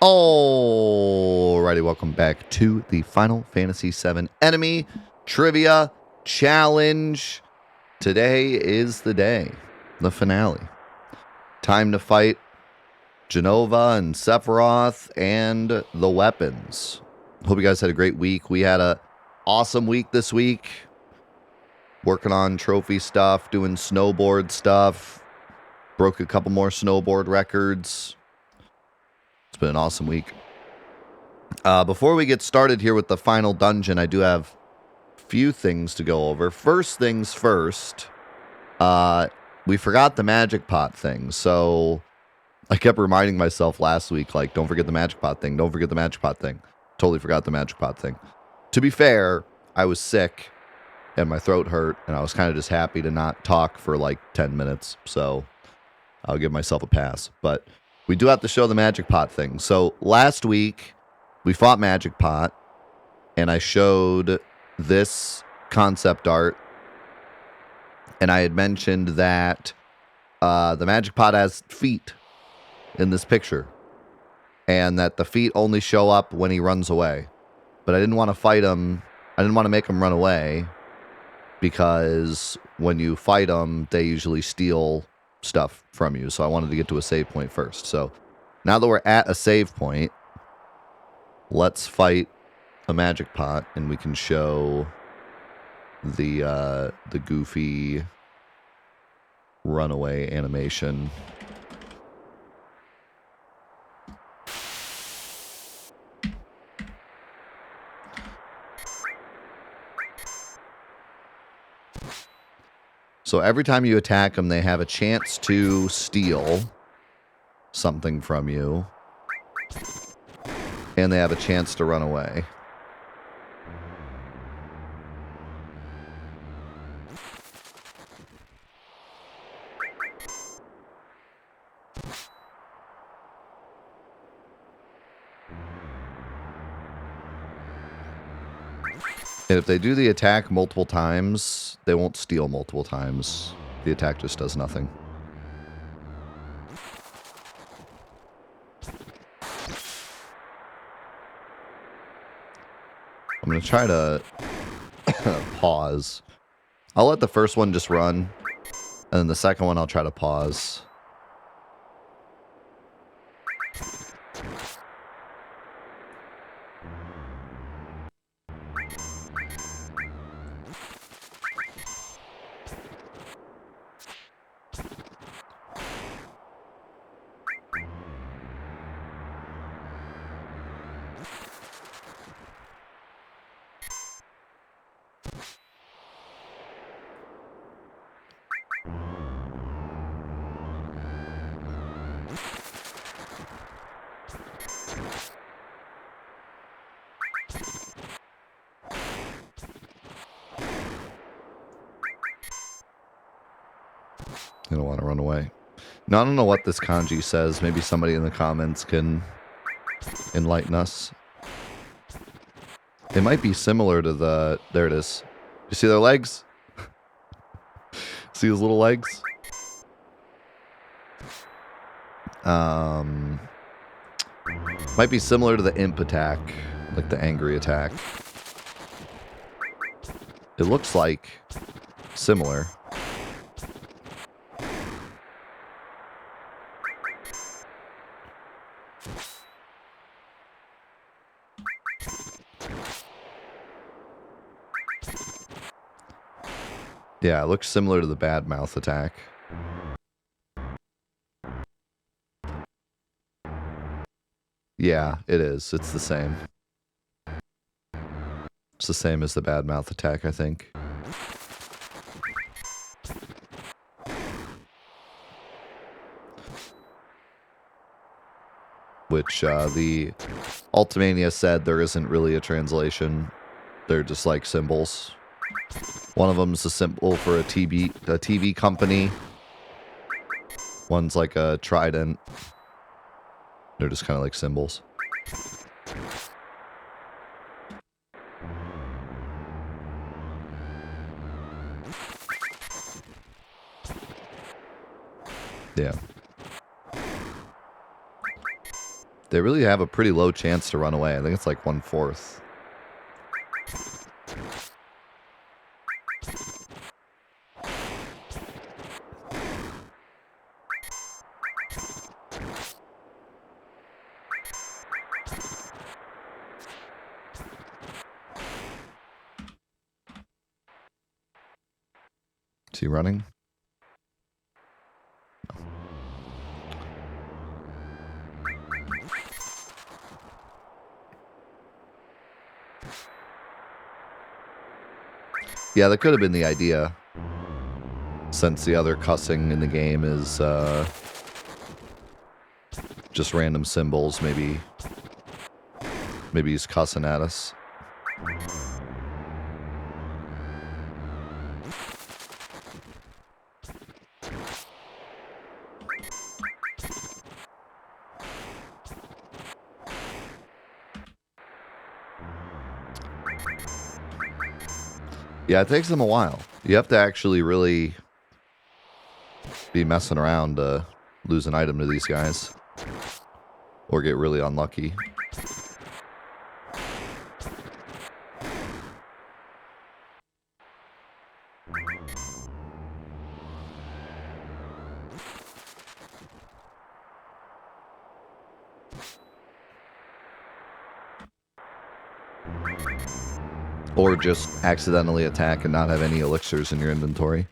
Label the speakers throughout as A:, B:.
A: Alrighty, welcome back to the Final Fantasy VII Enemy Trivia Challenge. Today is the day, the finale. Time to fight Genova and Sephiroth and the weapons. Hope you guys had a great week. We had a awesome week this week. Working on trophy stuff, doing snowboard stuff. Broke a couple more snowboard records. It's been an awesome week. Before we get started here with the final dungeon, I do have a few things to go over. First things first, we forgot the magic pot thing. So I kept reminding myself last week, like, don't forget the magic pot thing. Don't forget the magic pot thing. Totally forgot the magic pot thing. To be fair, I was sick and my throat hurt, and I was kind of just happy to not talk for like 10 minutes. So I'll give myself a pass. But we do have to show the magic pot thing. So last week, we fought Magic Pot, and I showed this concept art, and I had mentioned that the Magic Pot has feet in this picture, and that the feet only show up when he runs away. But I didn't want to fight him. I didn't want to make him run away, because when you fight them, they usually steal stuff from you. So I wanted to get to a save point first. So now that we're at a save point, let's fight a magic pot, and we can show the goofy runaway animation. So every time you attack them, they have a chance to steal something from you, and they have a chance to run away. And if they do the attack multiple times, they won't steal multiple times. The attack just does nothing. I'm going to try to pause. I'll let the first one just run, and then the second one I'll try to pause. I don't want to run away. Now, I don't know what this kanji says. Maybe somebody in the comments can enlighten us. It might be similar to the... There it is. You see their legs? See those little legs? Might be similar to the imp attack. Like the angry attack. It looks like similar. Yeah, it looks similar to the bad mouth attack. Yeah, it is. It's the same. It's the same as the bad mouth attack, I think. Which the Ultimania said there isn't really a translation. They're just like symbols. One of them's a symbol for a TV company. One's like a trident. They're just kind of like symbols. Yeah. They really have a pretty low chance to run away. I think it's like 1/4. Is he running? Yeah, that could have been the idea. Since the other cussing in the game is just random symbols, maybe he's cussing at us. Yeah, it takes them a while. You have to actually really be messing around to lose an item to these guys. Or get really unlucky. Or just accidentally attack and not have any elixirs in your inventory.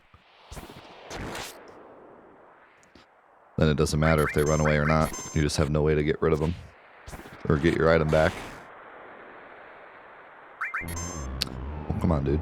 A: Then it doesn't matter if they run away or not. You just have no way to get rid of them. Or get your item back. Oh, come on, dude.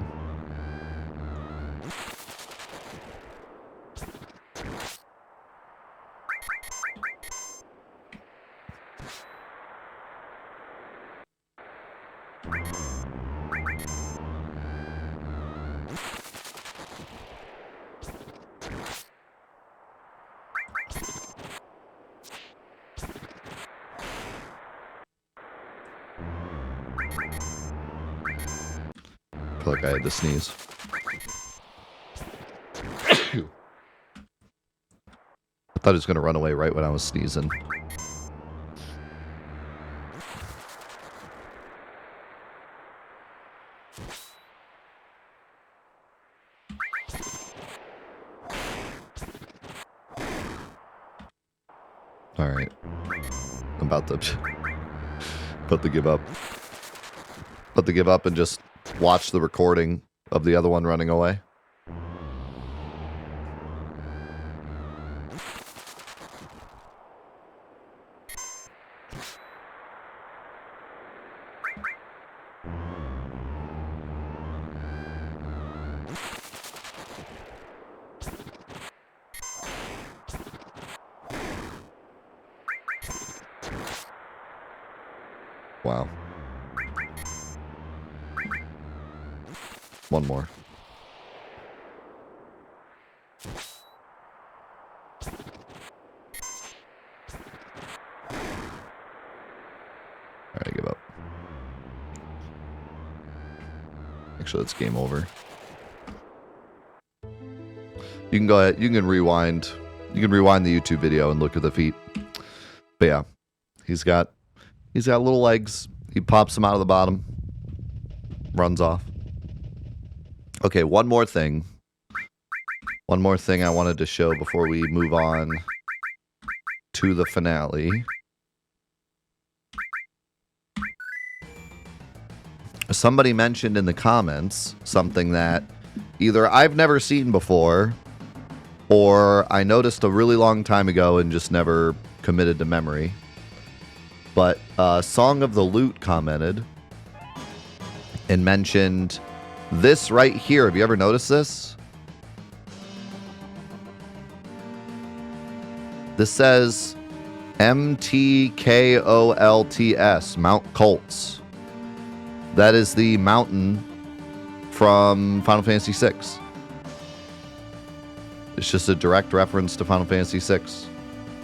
A: I feel like I had to sneeze. I thought he was going to run away right when I was sneezing. Alright. I'm about to give up. About to give up and just watch the recording of the other one running away. Wow. One more. Alright, I give up. Actually, it's game over. You can go ahead, you can rewind. You can rewind the YouTube video and look at the feet. But yeah, he's got little legs. He pops them out of the bottom. Runs off. Okay, one more thing. One more thing I wanted to show before we move on to the finale. Somebody mentioned in the comments something that either I've never seen before or I noticed a really long time ago and just never committed to memory. But Song of the Loot commented and mentioned this right here. Have you ever noticed this? This says MTKOLTS, Mount Colts. That is the mountain from Final Fantasy VI. It's just a direct reference to Final Fantasy VI.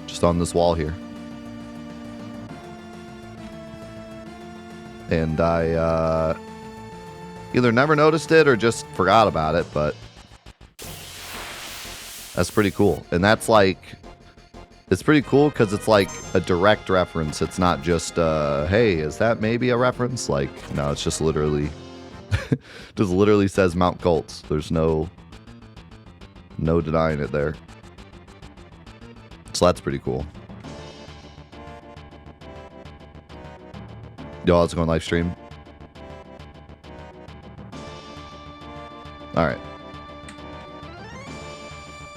A: Just on this wall here. And I either never noticed it or just forgot about it, but that's pretty cool. And that's like, It's pretty cool because it's like a direct reference. It's not just, hey, is that maybe a reference? Like, no, it's just literally, just literally says Mount Colts. There's no denying it there. So that's pretty cool. Yo, how's it going, live stream? All right.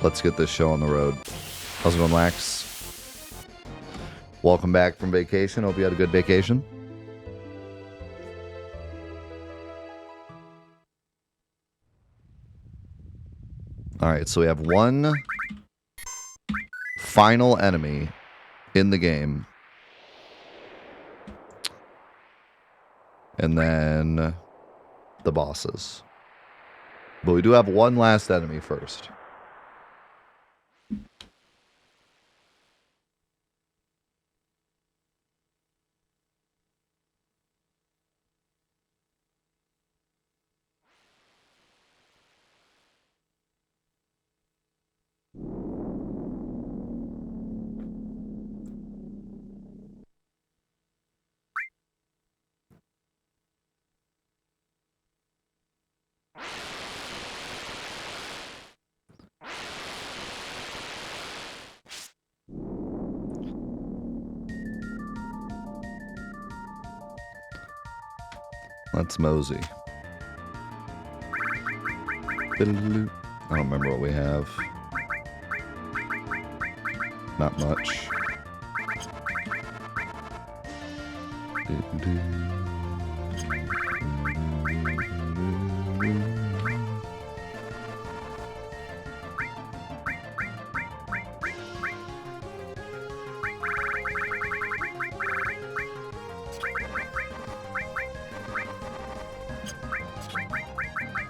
A: Let's get this show on the road. How's it going, Lax? Welcome back from vacation. Hope you had a good vacation. All right, so we have one final enemy in the game. And then the bosses. But we do have one last enemy first. Let's mosey. I don't remember what we have. Not much.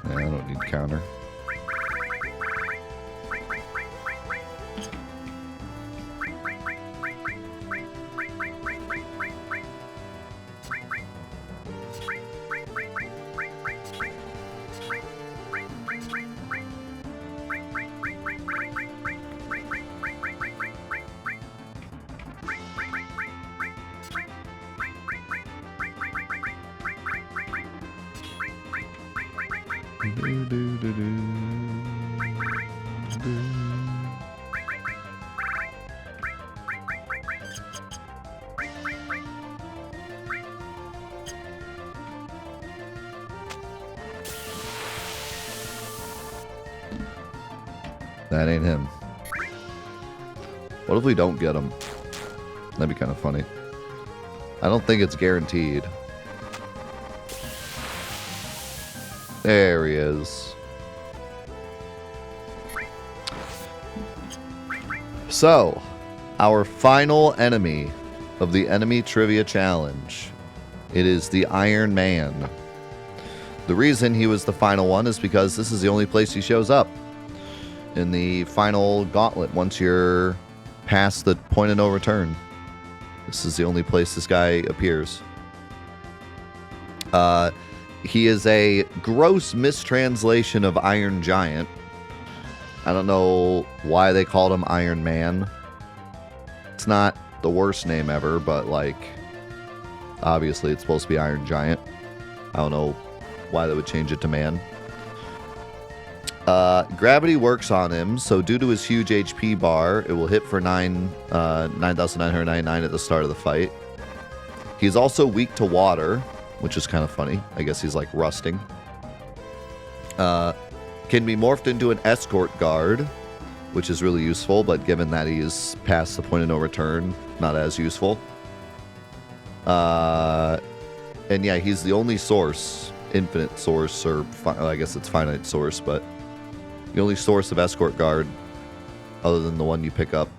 A: I don't need counter. That ain't him. What if we don't get him? That'd be kind of funny. I don't think it's guaranteed. There he is. So, our final enemy of the enemy trivia challenge. It is the Iron Man. The reason he was the final one is because this is the only place he shows up in the final gauntlet. Once you're past the point of no return, this is the only place this guy appears. He is a gross mistranslation of Iron Giant. I don't know why they called him Iron Man. It's not the worst name ever, but like, obviously it's supposed to be Iron Giant. I don't know why they would change it to man. Gravity works on him, so due to his huge HP bar, it will hit for 9,999 at the start of the fight. He's also weak to water, which is kind of funny. I guess he's like rusting. Can be morphed into an escort guard, which is really useful, but given that he's past the point of no return, not as useful. And yeah, he's the only source, infinite source, or I guess it's finite source, but the only source of escort guard other than the one you pick up.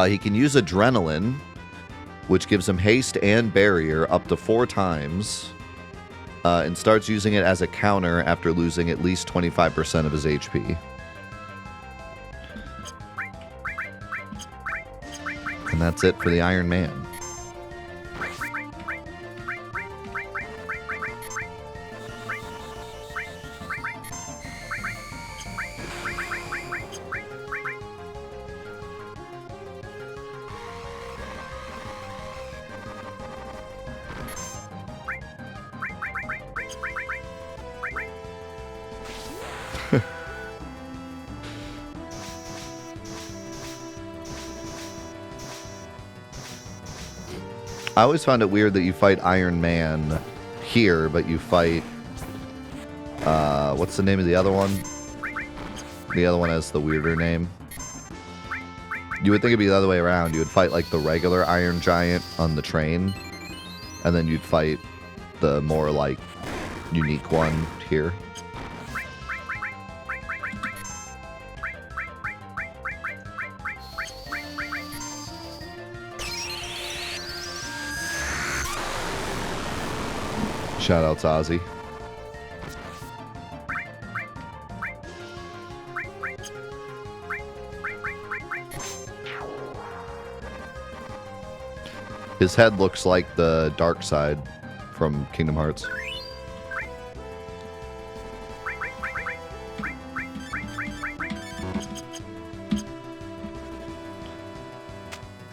A: He can use adrenaline, which gives him haste and barrier up to 4 times, and starts using it as a counter after losing at least 25% of his HP. And that's it for the Iron Man. I always found it weird that you fight Iron Man here, but you fight... what's the name of the other one? The other one has the weirder name. You would think it'd be the other way around. You would fight, like, the regular Iron Giant on the train, and then you'd fight the more, like, unique one here. Shout out to Ozzy. His head looks like the dark side from Kingdom Hearts.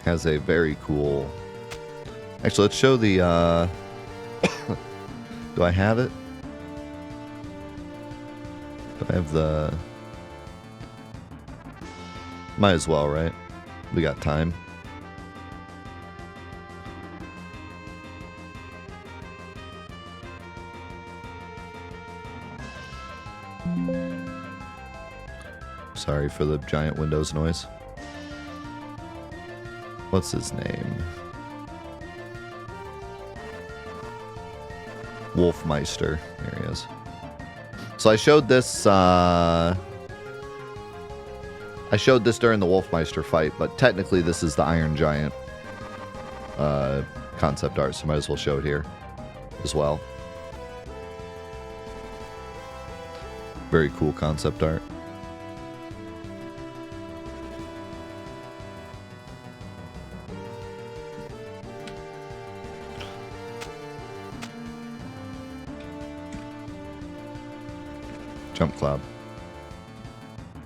A: Has a very cool... Actually, let's show the... Do I have it? Do I have the... Might as well, right? We got time. Sorry for the giant Windows noise. What's his name? Wolfmeister. There he is. So I showed this during the Wolfmeister fight, but technically this is the Iron Giant concept art, so might as well show it here as well. Very cool concept art. Jump Cloud.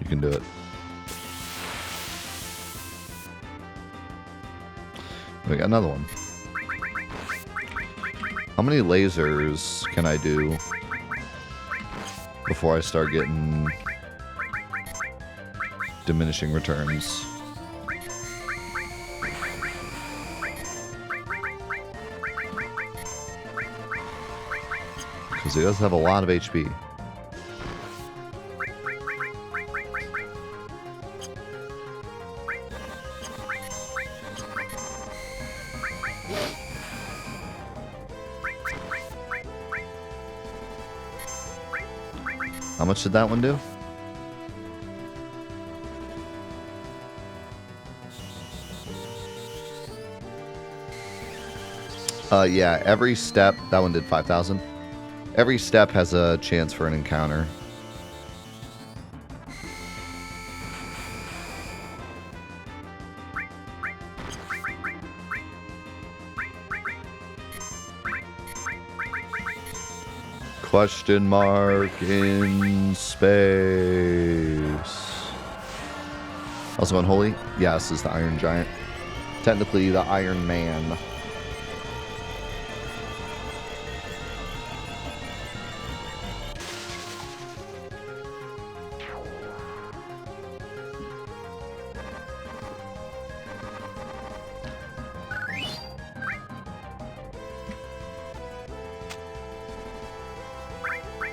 A: You can do it. We got another one. How many lasers can I do before I start getting diminishing returns? Because he does have a lot of HP. How much did that one do? Yeah, every step, that one did 5,000. Every step has a chance for an encounter. Question mark in space. Also unholy? Yeah, this is the Iron Giant. Technically the Iron Man.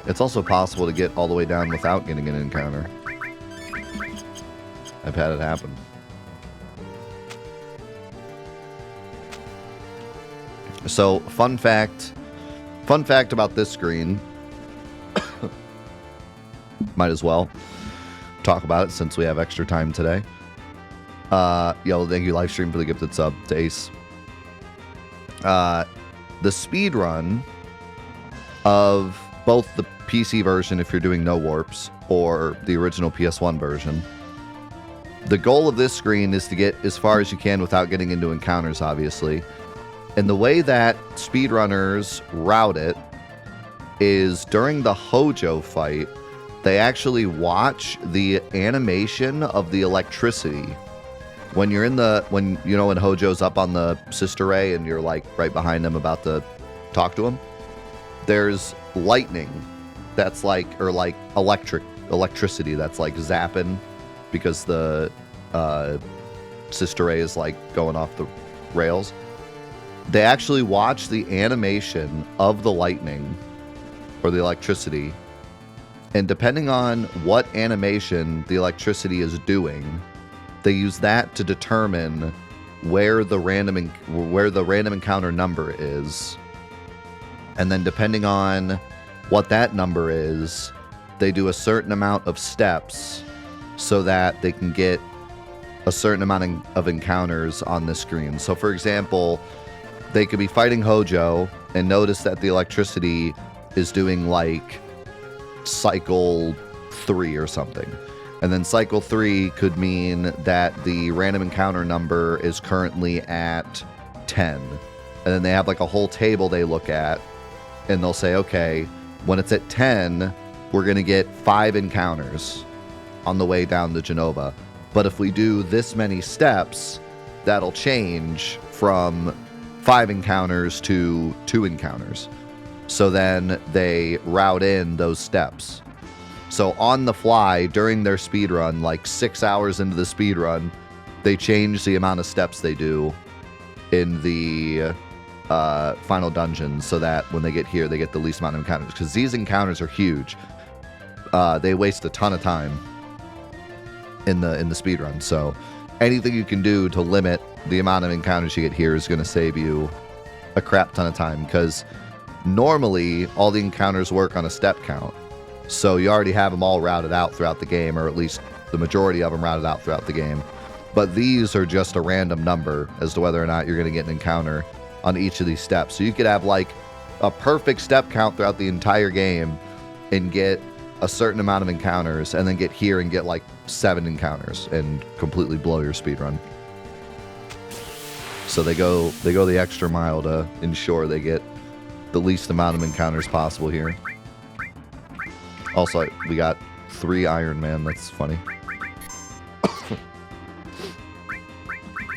A: It's also possible to get all the way down without getting an encounter. I've had it happen. So, fun fact about this screen. Might as well talk about it since we have extra time today. Yo, thank you, Livestream, for the gifted sub to Ace. The speed run of both the PC version, if you're doing no warps, or the original PS1 version. The goal of this screen is to get as far as you can without getting into encounters, obviously. And the way that speedrunners route it is during the Hojo fight, they actually watch the animation of the electricity. When you're in the, when Hojo's up on the sister ray and you're like right behind them about to talk to him, there's lightning that's like, or like electricity that's like zapping because the sister ray is like going off the rails. they actually watch the animation of the lightning or the electricity, and depending on what animation the electricity is doing, they use that to determine where the random encounter number is. And then depending on what that number is, they do a certain amount of steps so that they can get a certain amount of encounters on the screen. So for example, they could be fighting Hojo and notice that the electricity is doing like cycle 3 or something. And then cycle 3 could mean that the random encounter number is currently at 10. And then they have like a whole table they look at, and they'll say, okay, when it's at 10, we're going to get 5 encounters on the way down to Genova. But if we do this many steps, that'll change from 5 encounters to 2 encounters. So then they route in those steps. So on the fly, during their speed run, like 6 hours into the speed run, they change the amount of steps they do in the final dungeon so that when they get here, they get the least amount of encounters. Because these encounters are huge. They waste a ton of time in the speed run. So anything you can do to limit the amount of encounters you get here is going to save you a crap ton of time. Because normally, all the encounters work on a step count. So you already have them all routed out throughout the game, or at least the majority of them routed out throughout the game. But these are just a random number as to whether or not you're going to get an encounter on each of these steps. So you could have like a perfect step count throughout the entire game and get a certain amount of encounters, and then get here and get like 7 encounters and completely blow your speed run. So they go the extra mile to ensure they get the least amount of encounters possible here. Also, we got 3 Iron Man. That's funny.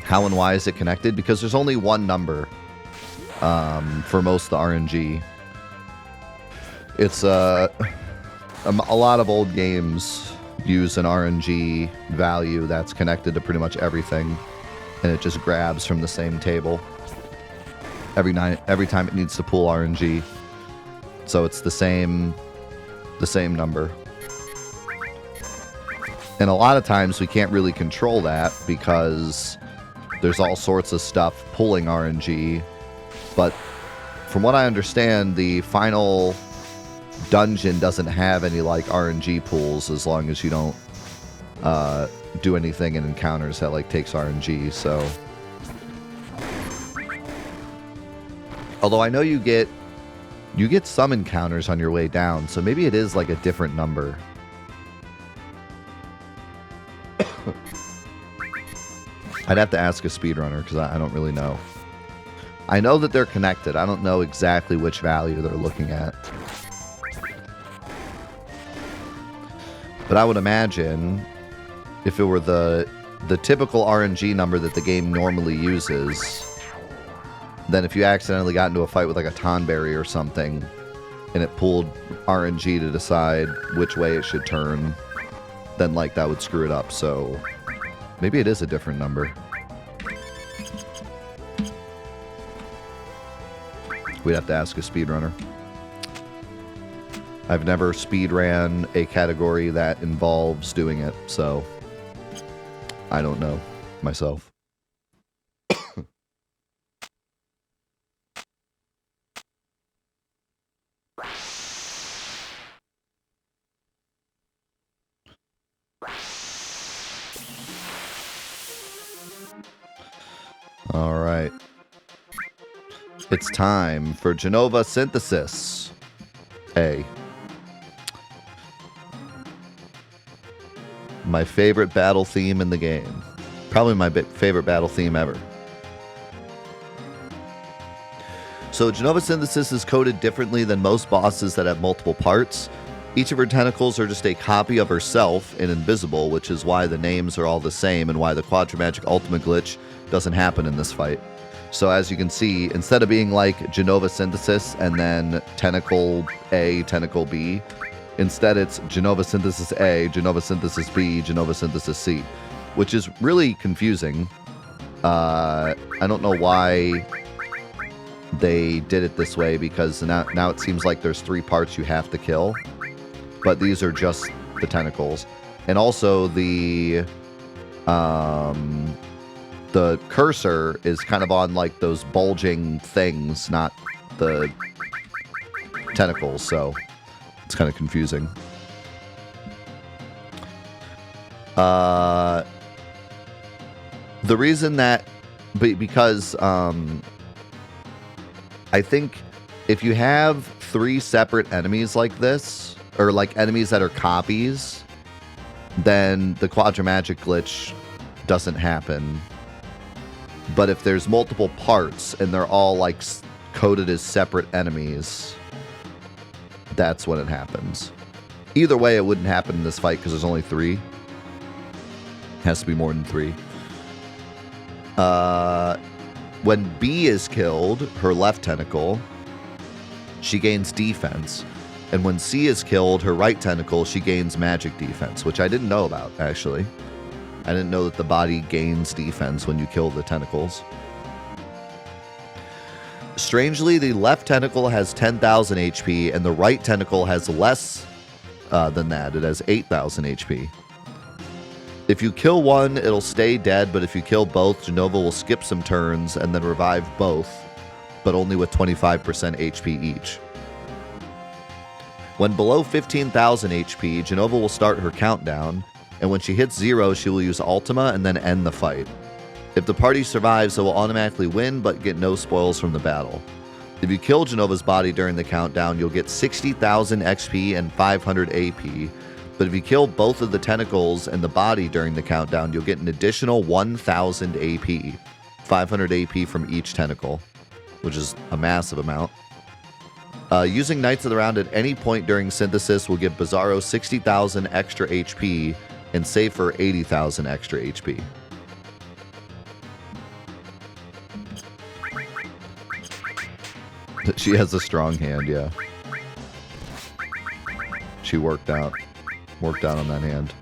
A: How and why is it connected? Because there's only one number for most of the RNG. It's a lot of old games use an RNG value that's connected to pretty much everything, and it just grabs from the same table every time it needs to pull RNG. So it's the same number. And a lot of times we can't really control that because there's all sorts of stuff pulling RNG. But from what I understand, the final dungeon doesn't have any like RNG pools as long as you don't do anything in encounters that like takes RNG. So although I know you get some encounters on your way down, so maybe it is like a different number. I'd have to ask a speedrunner because I don't really know. I know that they're connected. I don't know exactly which value they're looking at. But I would imagine if it were the typical RNG number that the game normally uses, then if you accidentally got into a fight with like a Tonberry or something, and it pulled RNG to decide which way it should turn, then like that would screw it up. So maybe it is a different number. We'd have to ask a speedrunner. I've never speedran a category that involves doing it, so I don't know myself. All right. It's time for Genova Synthesis. A. My favorite battle theme in the game. Probably my favorite battle theme ever. So Genova Synthesis is coded differently than most bosses that have multiple parts. Each of her tentacles are just a copy of herself and invisible, which is why the names are all the same and why the Quadramagic Ultimate glitch doesn't happen in this fight. So as you can see, instead of being like Genova Synthesis and then Tentacle A, Tentacle B, instead it's Genova Synthesis A, Genova Synthesis B, Genova Synthesis C, which is really confusing. I don't know why they did it this way because now it seems like there's 3 parts you have to kill, but these are just the tentacles. And also the cursor is kind of on like those bulging things, not the tentacles, so it's kind of confusing. The reason that, because I think if you have 3 separate enemies like this, or like enemies that are copies, then the Quadramagic glitch doesn't happen. But if there's multiple parts and they're all like coded as separate enemies, that's when it happens. Either way, it wouldn't happen in this fight because there's only 3. It has to be more than 3. When B is killed, her left tentacle, she gains defense. And when C is killed, her right tentacle, she gains magic defense, which I didn't know about, actually. I didn't know that the body gains defense when you kill the tentacles. Strangely, the left tentacle has 10,000 HP, and the right tentacle has less than that. It has 8,000 HP. If you kill one, it'll stay dead, but if you kill both, Jenova will skip some turns and then revive both, but only with 25% HP each. When below 15,000 HP, Jenova will start her countdown, and when she hits 0, she will use Ultima and then end the fight. If the party survives, it will automatically win, but get no spoils from the battle. If you kill Jenova's body during the countdown, you'll get 60,000 XP and 500 AP, but if you kill both of the tentacles and the body during the countdown, you'll get an additional 1,000 AP, 500 AP from each tentacle, which is a massive amount. Using Knights of the Round at any point during Synthesis will give Bizarro 60,000 extra HP and Safer 80,000 extra HP. She has a strong hand, yeah. She worked out on that hand.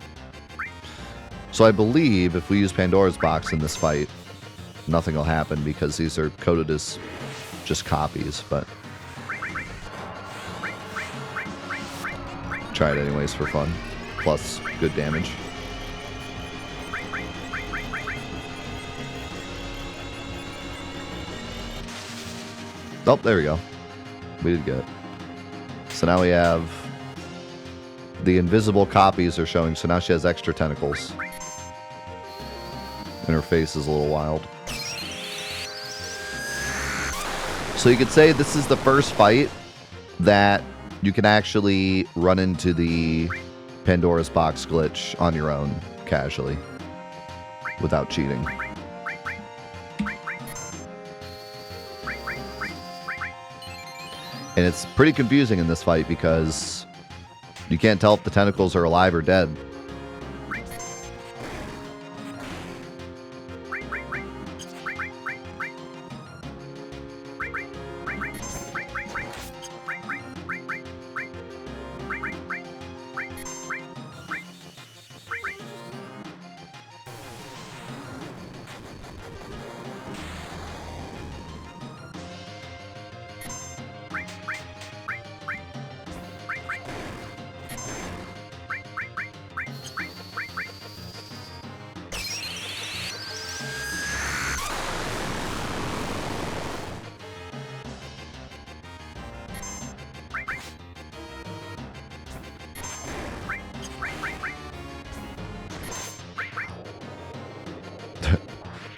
A: So I believe if we use Pandora's Box in this fight, nothing will happen because these are coded as just copies, but try it anyways for fun. Plus good damage. Oh, there we go. We did good. So now we have the invisible copies are showing, so now she has extra tentacles. And her face is a little wild. So you could say this is the first fight that you can actually run into the Pandora's Box glitch on your own, casually, without cheating. And it's pretty confusing in this fight because you can't tell if the tentacles are alive or dead.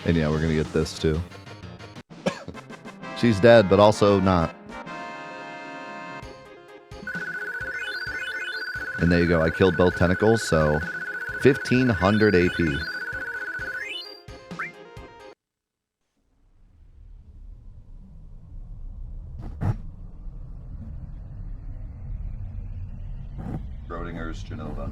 A: And yeah, we're gonna get this too. She's dead, but also not. And there you go. I killed both tentacles, so 1,500 AP. Schrodinger's Jenova.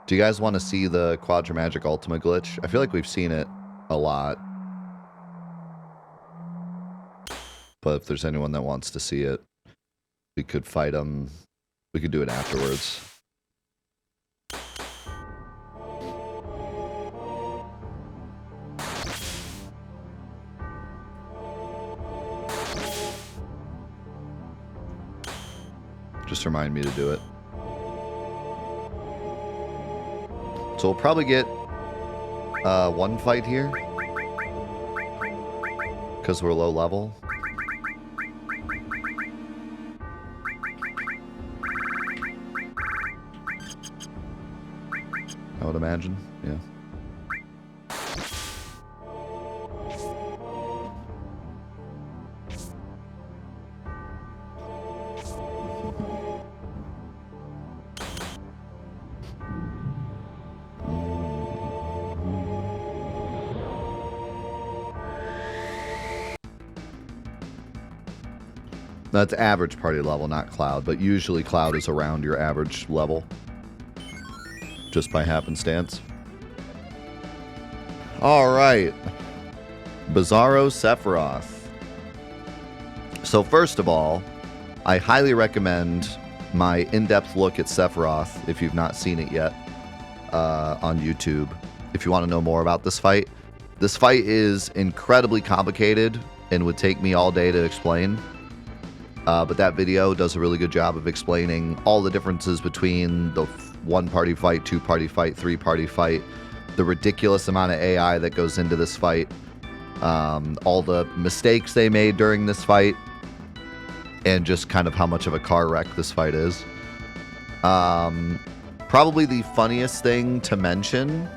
A: Do you guys want to see the Quadramagic Ultima glitch? I feel like we've seen it a lot. But if there's anyone that wants to see it, we could fight them. We could do it afterwards. Just remind me to do it. So we'll probably get one fight here. Because we're low level. I would imagine, yeah. That's average party level, not Cloud, but usually Cloud is around your average level. Just by happenstance. Alright. Bizarro Sephiroth. So first of all, I highly recommend my in-depth look at Sephiroth, if you've not seen it yet, on YouTube, if you want to know more about this fight. This fight is incredibly complicated and would take me all day to explain. But that video does a really good job of explaining all the differences between the one-party fight, two-party fight, three-party fight, the ridiculous amount of AI that goes into this fight, all the mistakes they made during this fight, and just kind of how much of a car wreck this fight is. Probably the funniest thing to mention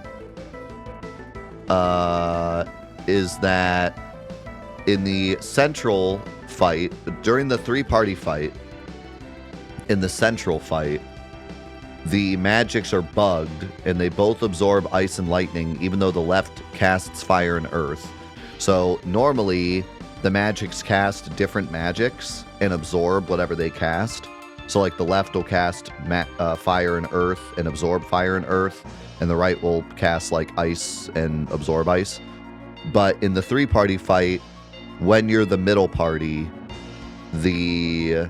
A: is that in the central fight, during the three-party fight, in the central fight, the magics are bugged and they both absorb ice and lightning, even though the left casts fire and earth. So normally the magics cast different magics and absorb whatever they cast. So like the left will cast fire and earth and absorb fire and earth, and the right will cast like ice and absorb ice. But in the three-party fight, when you're the middle party, they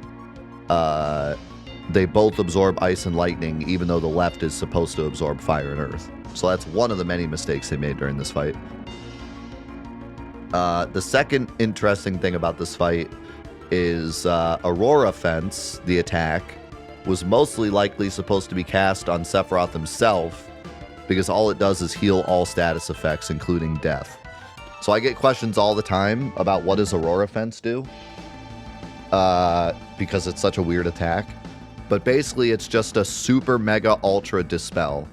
A: both absorb ice and lightning, even though the left is supposed to absorb fire and earth. So that's one of the many mistakes they made during this fight. The second interesting thing about this fight is Aurora Fence, the attack, was mostly likely supposed to be cast on Sephiroth himself, because all it does is heal all status effects, including death. So I get questions all the time about what does Aurora Fence do, because it's such a weird attack. But basically, it's just a super mega ultra dispel.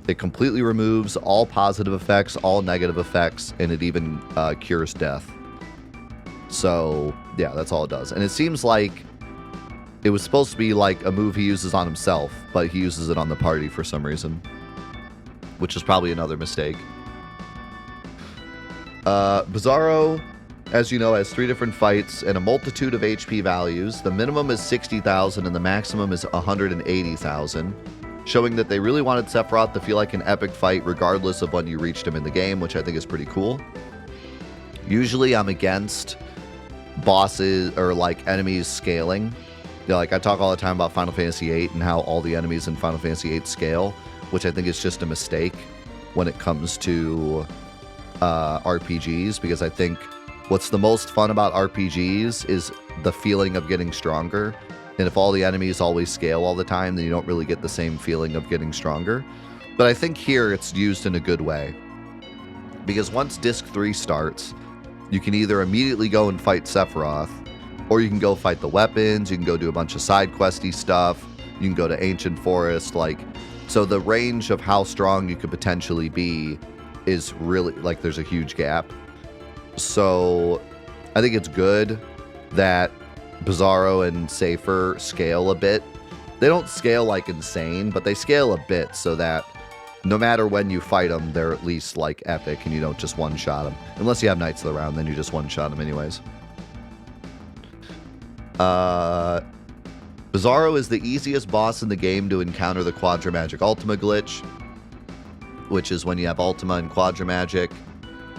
A: It completely removes all positive effects, all negative effects, and it even cures death. So, yeah, that's all it does. And it seems like it was supposed to be like a move he uses on himself, but he uses it on the party for some reason, which is probably another mistake. Bizarro, as you know, has 3 different fights and a multitude of HP values. The minimum is 60,000 and the maximum is 180,000, showing that they really wanted Sephiroth to feel like an epic fight regardless of when you reached him in the game, which I think is pretty cool. Usually I'm against bosses or like enemies scaling. You know, like I talk all the time about Final Fantasy VIII and how all the enemies in Final Fantasy VIII scale, which I think is just a mistake when it comes to RPGs, because I think what's the most fun about RPGs is the feeling of getting stronger. And if all the enemies always scale all the time, then you don't really get the same feeling of getting stronger. But I think here it's used in a good way, because once Disc 3 starts, you can either immediately go and fight Sephiroth, or you can go fight the weapons, you can go do a bunch of side questy stuff, you can go to Ancient Forest, so the range of how strong you could potentially be is really, there's a huge gap. So I think it's good that Bizarro and Safer scale a bit. They don't scale like insane, but they scale a bit so that no matter when you fight them, they're at least epic and you don't just one-shot them. Unless you have Knights of the Round, then you just one-shot them anyways. Bizarro is the easiest boss in the game to encounter the Quadramagic Ultima glitch. which is when you have Ultima and Quadra Magic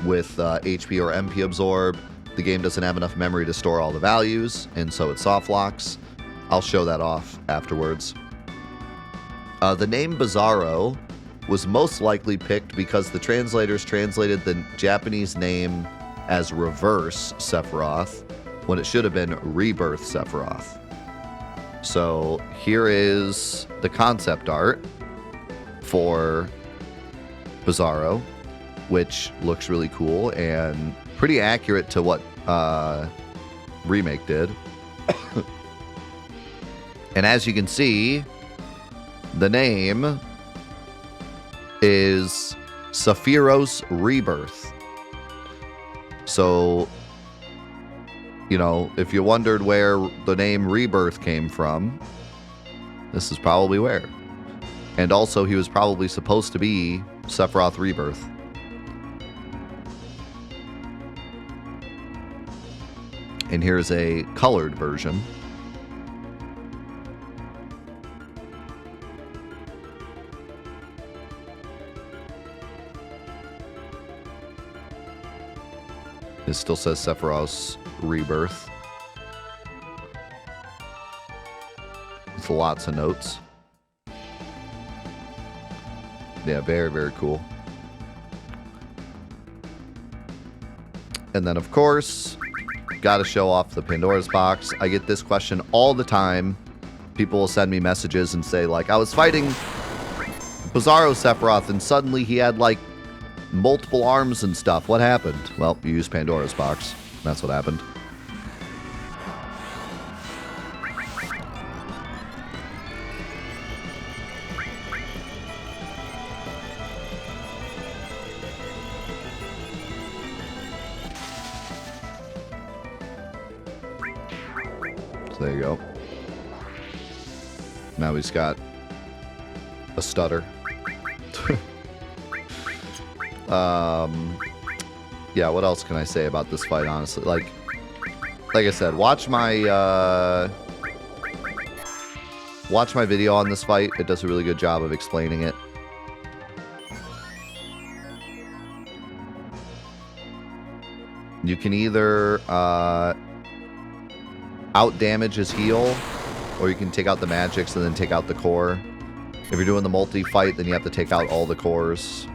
A: with HP or MP absorb. The game doesn't have enough memory to store all the values, and so it soft locks. I'll show that off afterwards. The name Bizarro was most likely picked because the translators translated the Japanese name as Reverse Sephiroth, when it should have been Rebirth Sephiroth. So here is the concept art for Bizarro, which looks really cool and pretty accurate to what Remake did. And as you can see, the name is Sephiroth's Rebirth. So, you know, if you wondered where the name Rebirth came from, this is probably where. And also, he was probably supposed to be Sephiroth Rebirth. And here's a colored version. It still says Sephiroth's Rebirth. With lots of notes. Yeah, very, very cool. And then, of course, got to show off the Pandora's box. I get this question all the time. People will send me messages and say, like, I was fighting Bizarro Sephiroth and suddenly he had, like, multiple arms and stuff. What happened? Well, you used Pandora's box. That's what happened. So there you go. Now he's got a stutter. Yeah, what else can I say about this fight, honestly? Like I said, watch my video on this fight. It does a really good job of explaining it. You can either out-damage his heal, or you can take out the magics and then take out the core. If you're doing the multi-fight, then you have to take out all the cores.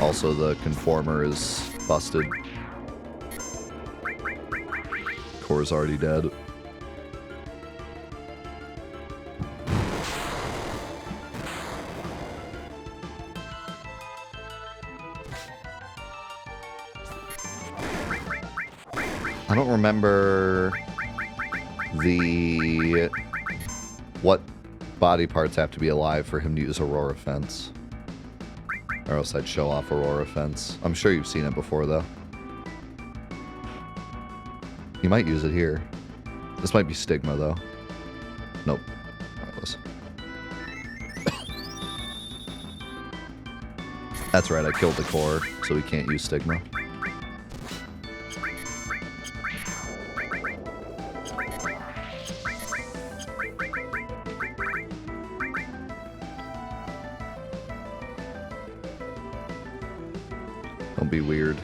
A: Also, the conformer is busted. Core's already dead. I don't remember what body parts have to be alive for him to use Aurora Fence. Or else I'd show off Aurora Fence. I'm sure you've seen it before, though. You might use it here. This might be Stigma, though. Nope. That's right, I killed the core, so we can't use Stigma. Don't be weird.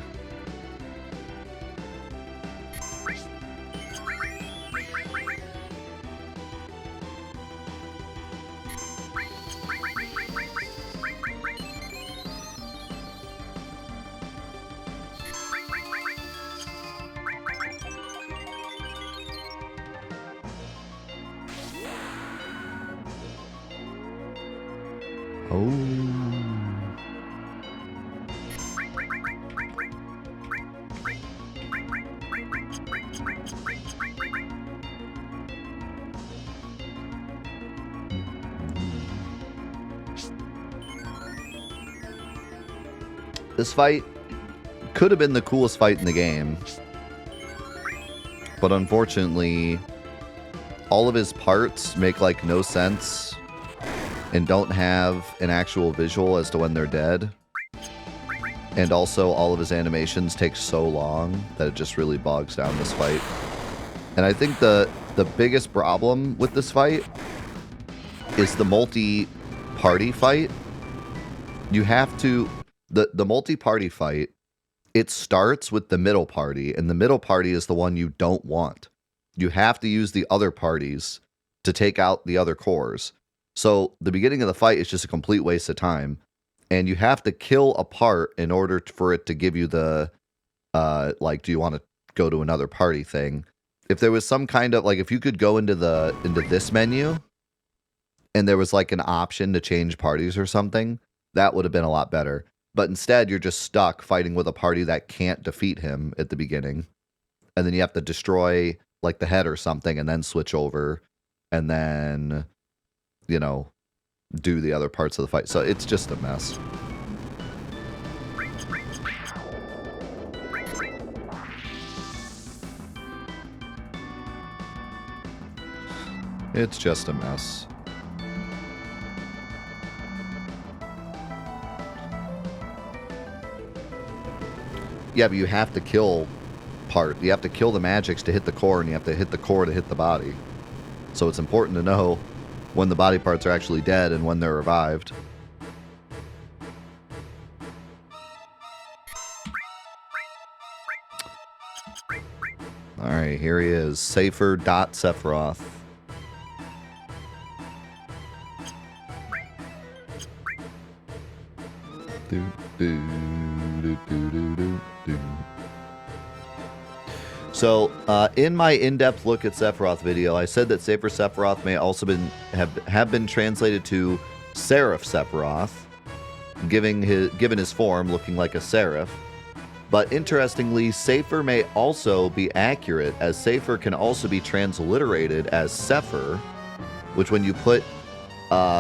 A: This fight could have been the coolest fight in the game, but unfortunately, all of his parts make like no sense and don't have an actual visual as to when they're dead. And also, all of his animations take so long that it just really bogs down this fight. And I think the biggest problem with this fight is the party fight, you have to... The multi-party fight, it starts with the middle party, and the middle party is the one you don't want. You have to use the other parties to take out the other cores. So the beginning of the fight is just a complete waste of time, and you have to kill a part in order for it to give you the, like, do you want to go to another party thing? If there was some kind of, like, if you could go into this menu, and there was, like, an option to change parties or something, that would have been a lot better. But instead, you're just stuck fighting with a party that can't defeat him at the beginning. And then you have to destroy, like, the head or something, and then switch over, and then, you know, do the other parts of the fight. So it's just a mess. It's just a mess. Yeah, but you have to kill part. You have to kill the magics to hit the core, and you have to hit the core to hit the body. So it's important to know when the body parts are actually dead and when they're revived. Alright, here he is. Safer.Sephiroth. So, in my in-depth look at Sephiroth video, I said that Safer Sephiroth may also have been translated to Seraph Sephiroth, given his form looking like a seraph. But interestingly, Safer may also be accurate, as Safer can also be transliterated as Sepher, which when you put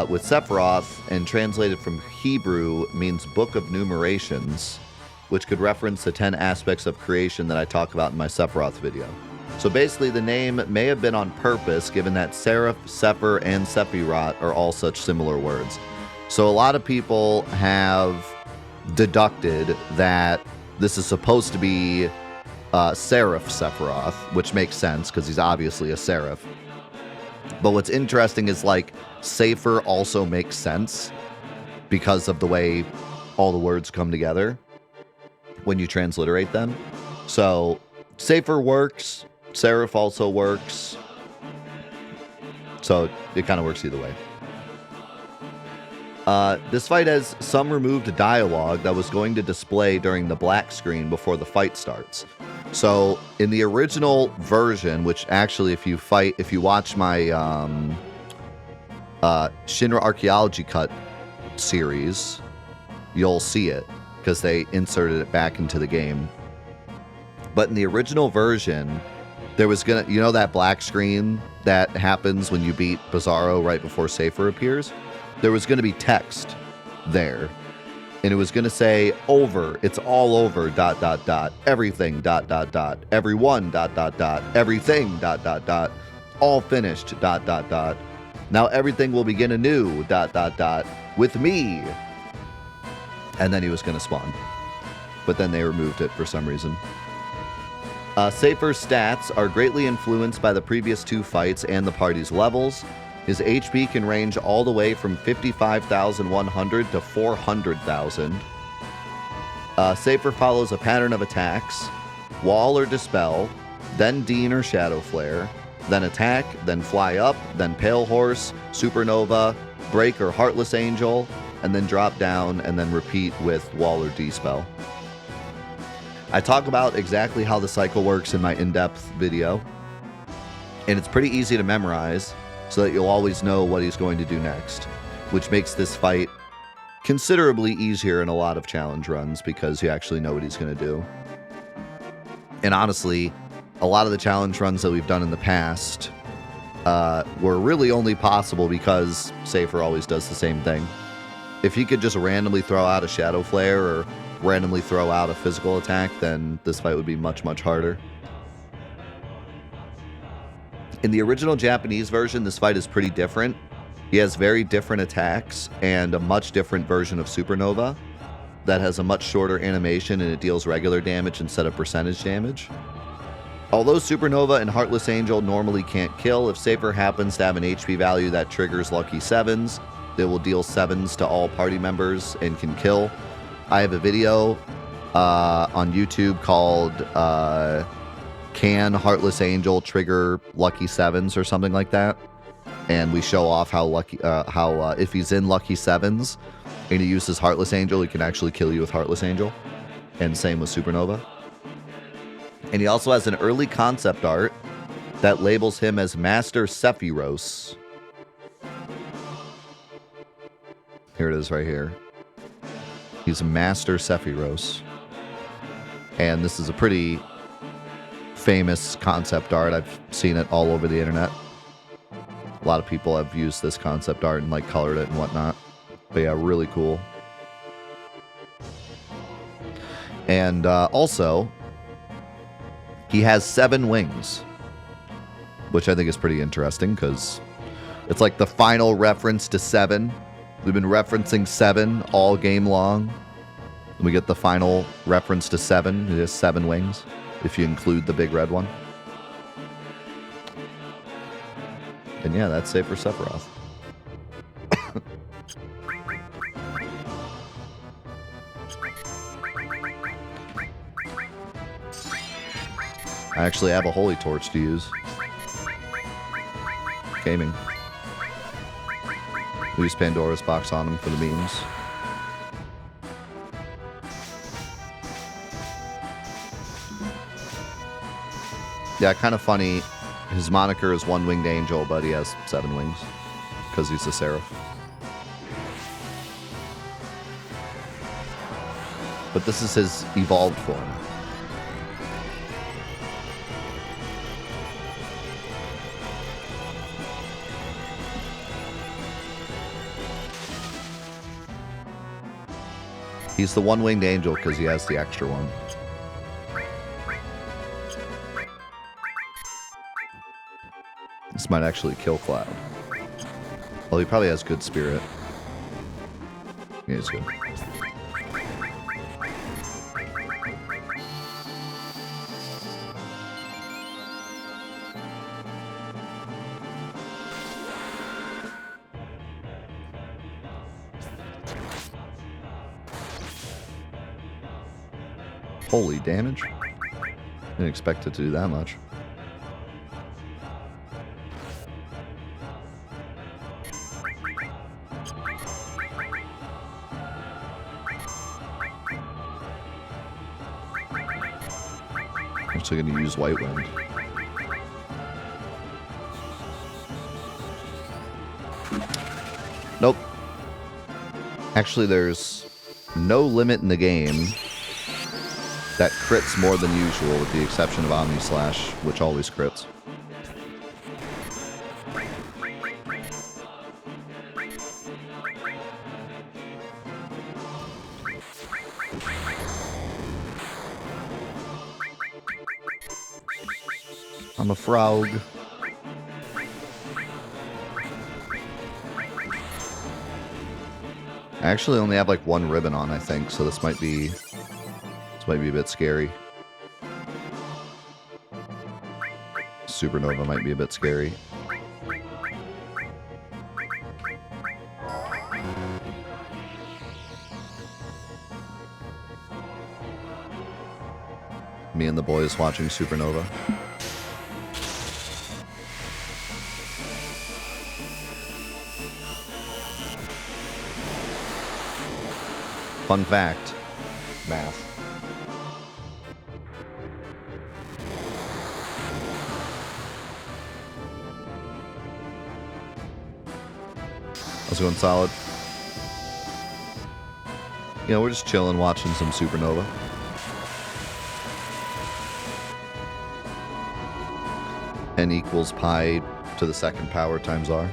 A: with Sephiroth and translated from Hebrew means Book of Numerations, which could reference the 10 aspects of creation that I talk about in my Sephiroth video. So basically, the name may have been on purpose, given that Seraph, Sepher, and Sephiroth are all such similar words. So a lot of people have deducted that this is supposed to be Seraph Sephiroth, which makes sense, because he's obviously a seraph. But what's interesting is, like, Safer also makes sense because of the way all the words come together when you transliterate them. So Safer works, Seraph also works. So it kind of works either way. This fight has some removed dialogue that was going to display during the black screen before the fight starts. So in the original version, which actually if you watch my Shinra Archaeology Cut series, you'll see it, because they inserted it back into the game. But in the original version, there was you know that black screen that happens when you beat Bizarro right before Safer appears? There was going to be text there. And it was going to say, over, it's all over, ... everything, ... everyone, ... everything, ... all finished, ... now everything will begin anew, ... with me. And then he was going to spawn. But then they removed it for some reason. Safer's stats are greatly influenced by the previous two fights and the party's levels. His HP can range all the way from 55,100 to 400,000. Safer follows a pattern of attacks: Wall or Dispel, then Dean or Shadow Flare, then Attack, then Fly Up, then Pale Horse, Supernova, Break or Heartless Angel, and then drop down, and then repeat with Wall or D-Spell. I talk about exactly how the cycle works in my in-depth video, and it's pretty easy to memorize, so that you'll always know what he's going to do next, which makes this fight considerably easier in a lot of challenge runs, because you actually know what he's going to do. And honestly, a lot of the challenge runs that we've done in the past were really only possible because Safer always does the same thing. If he could just randomly throw out a Shadow Flare or randomly throw out a physical attack, then this fight would be much, much harder. In the original Japanese version, this fight is pretty different. He has very different attacks and a much different version of Supernova that has a much shorter animation, and it deals regular damage instead of percentage damage. Although Supernova and Heartless Angel normally can't kill, if Safer happens to have an HP value that triggers Lucky 7s, that will deal 7s to all party members and can kill. I have a video on YouTube called Can Heartless Angel Trigger Lucky 7s or something like that? And we show off how lucky, if he's in Lucky 7s and he uses Heartless Angel, he can actually kill you with Heartless Angel. And same with Supernova. And he also has an early concept art that labels him as Master Sephiroth. Here it is right here. He's Master Sephiroth. And this is a pretty famous concept art. I've seen it all over the internet. A lot of people have used this concept art and like colored it and whatnot. But yeah, really cool. And also, he has 7 wings, which I think is pretty interesting because it's like the final reference to 7. We've been referencing 7 all game long. We get the final reference to 7. It has 7 wings, if you include the big red one. And yeah, that's safe for Sephiroth. I actually have a holy torch to use. Gaming. We use Pandora's box on him for the memes. Yeah, kind of funny. His moniker is One-Winged Angel, but he has 7 wings because he's a seraph. But this is his evolved form. He's the One-Winged Angel because he has the extra one. This might actually kill Cloud. Well, he probably has good spirit. Yeah, it's good. Holy damage. Didn't expect it to do that much. Actually going to use White Wind. Nope. Actually, there's no limit in the game that crits more than usual, with the exception of Omni Slash, which always crits. I'm a frog. I actually only have like 1 ribbon on, I think, so this might be a bit scary. Supernova might be a bit scary. Me and the boys watching Supernova. Fun fact, math. How's it going, solid? You know, we're just chilling, watching some Supernova. N equals pi to the 2nd power times R.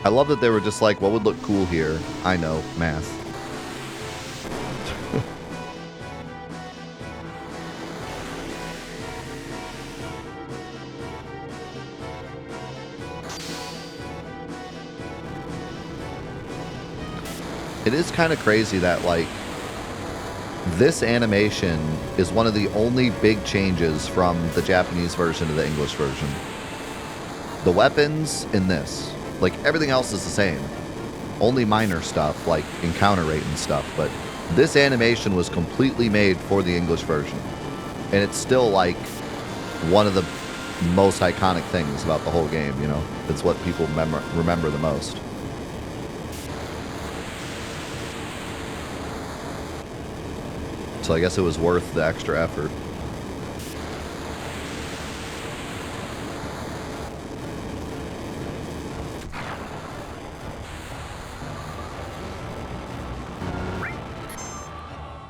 A: I love that they were just like, what would look cool here? I know, math. It is kind of crazy that, like, This animation is one of the only big changes from the Japanese version to the English version. The weapons in this, like everything else is the same. Only minor stuff like encounter rate and stuff, but this animation was completely made for the English version. And it's still like one of the most iconic things about the whole game, you know? It's what people remember the most. So I guess it was worth the extra effort.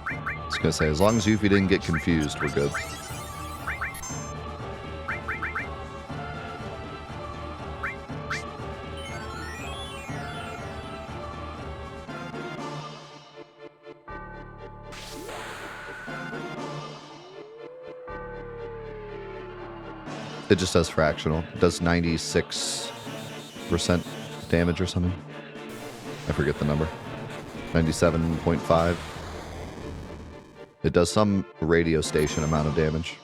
A: I was gonna say, as long as Yuffie didn't get confused, we're good. It just does fractional. It does 96% damage or something. I forget the number. 97.5. It does some radio station amount of damage.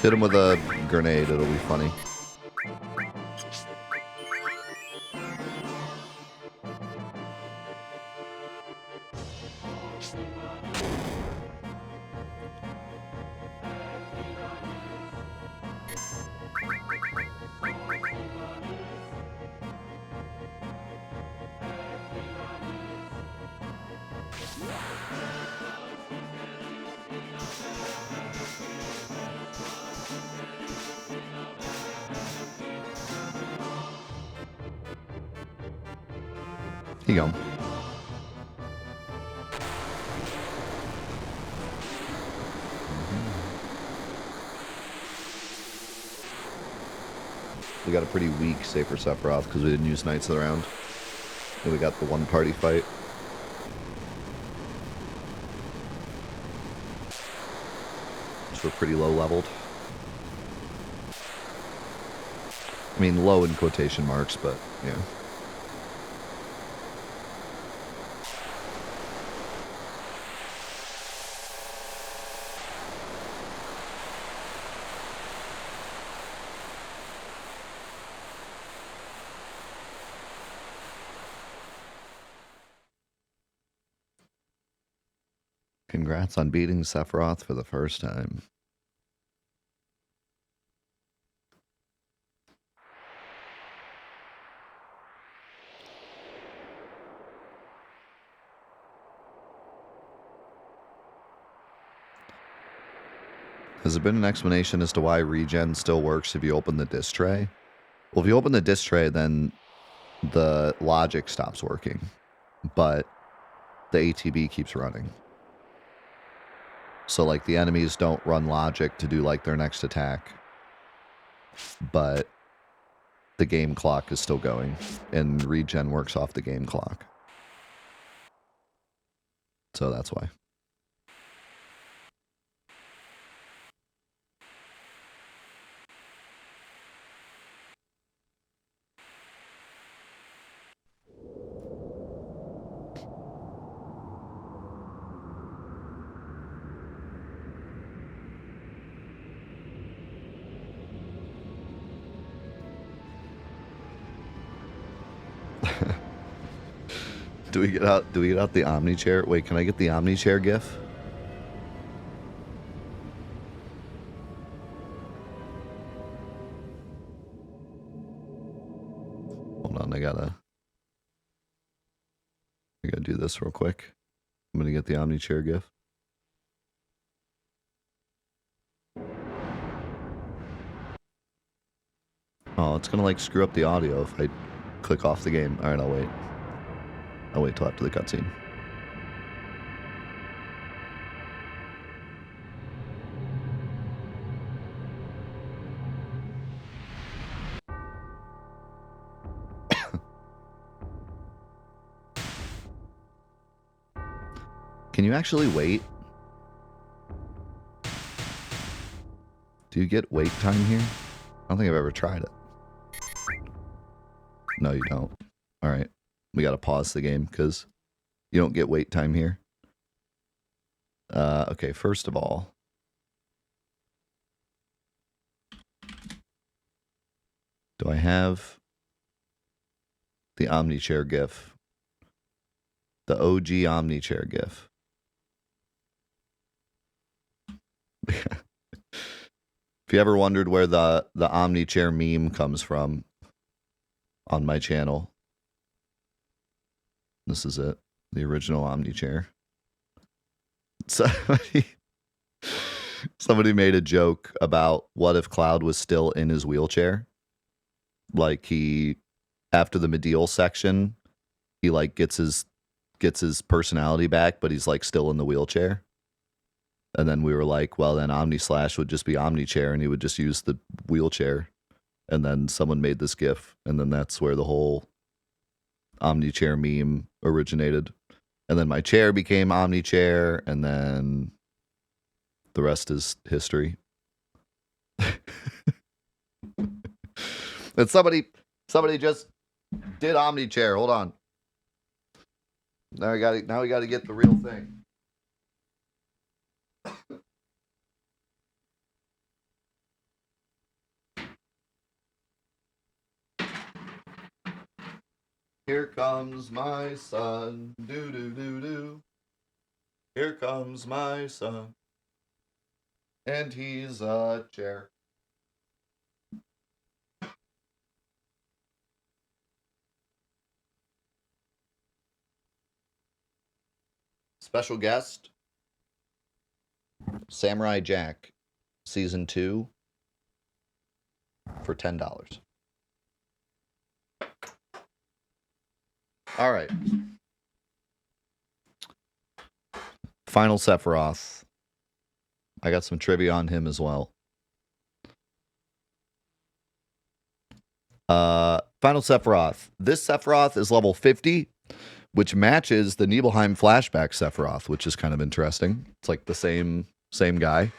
A: Hit him with a grenade, it'll be funny. Here you go. We got a pretty weak Safer Sephiroth because we didn't use Knights of the Round. And we got the one party fight. So we're pretty low leveled. I mean, low in quotation marks, but yeah. Congrats on beating Sephiroth for the first time. Has there been an explanation as to why regen still works if you open the disc tray? Well, if you open the disc tray, then the logic stops working, but the ATB keeps running. So, like, the enemies don't run logic to do, like, their next attack, but the game clock is still going, and regen works off the game clock. So that's why. Do we get out the Omni chair? Wait, can I get the Omni chair gif? Hold on, I gotta do this real quick. I'm gonna get the Omni chair gif. Oh, it's gonna like screw up the audio if I click off the game. Alright, I'll wait. I'll wait till after the cutscene. Can you actually wait? Do you get wait time here? don't think I've ever tried it. No, you don't. All right. We got to pause the game because you don't get wait time here. Okay, first of all, do I have the OmniChair GIF? The OG OmniChair GIF. If you ever wondered where the OmniChair meme comes from on my channel, this is it. The original OmniChair. Somebody made a joke about what if Cloud was still in his wheelchair. Like after the medial section, he like gets his personality back, but he's like still in the wheelchair. And then we were like, well, then Omnislash would just be OmniChair and he would just use the wheelchair. And then someone made this GIF, and then that's where the whole OmniChair meme originated. And then my chair became OmniChair, and then the rest is history. And somebody just did OmniChair. Hold on. Now we got to get the real thing. Here comes my son, do do do do. Here comes my son, and he's a chair. Special guest, Samurai Jack, Season 2, for $10. All right. Final Sephiroth. I got some trivia on him as well. Final Sephiroth. This Sephiroth is level 50, which matches the Nibelheim flashback Sephiroth, which is kind of interesting. It's like the same guy.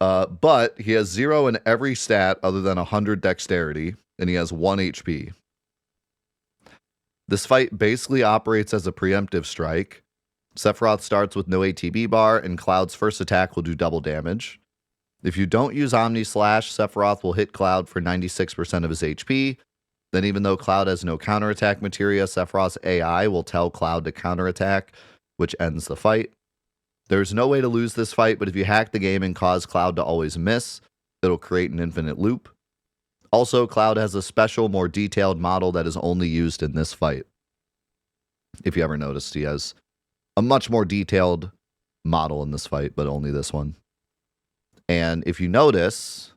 A: But he has 0 in every stat other than 100 dexterity, and he has 1 HP. This fight basically operates as a preemptive strike. Sephiroth starts with no ATB bar, and Cloud's first attack will do double damage. If you don't use Omnislash, Sephiroth will hit Cloud for 96% of his HP. Then even though Cloud has no counterattack materia, Sephiroth's AI will tell Cloud to counterattack, which ends the fight. There's no way to lose this fight, but if you hack the game and cause Cloud to always miss, it'll create an infinite loop. Also, Cloud has a special, more detailed model that is only used in this fight. If you ever noticed, he has a much more detailed model in this fight, but only this one. And if you notice,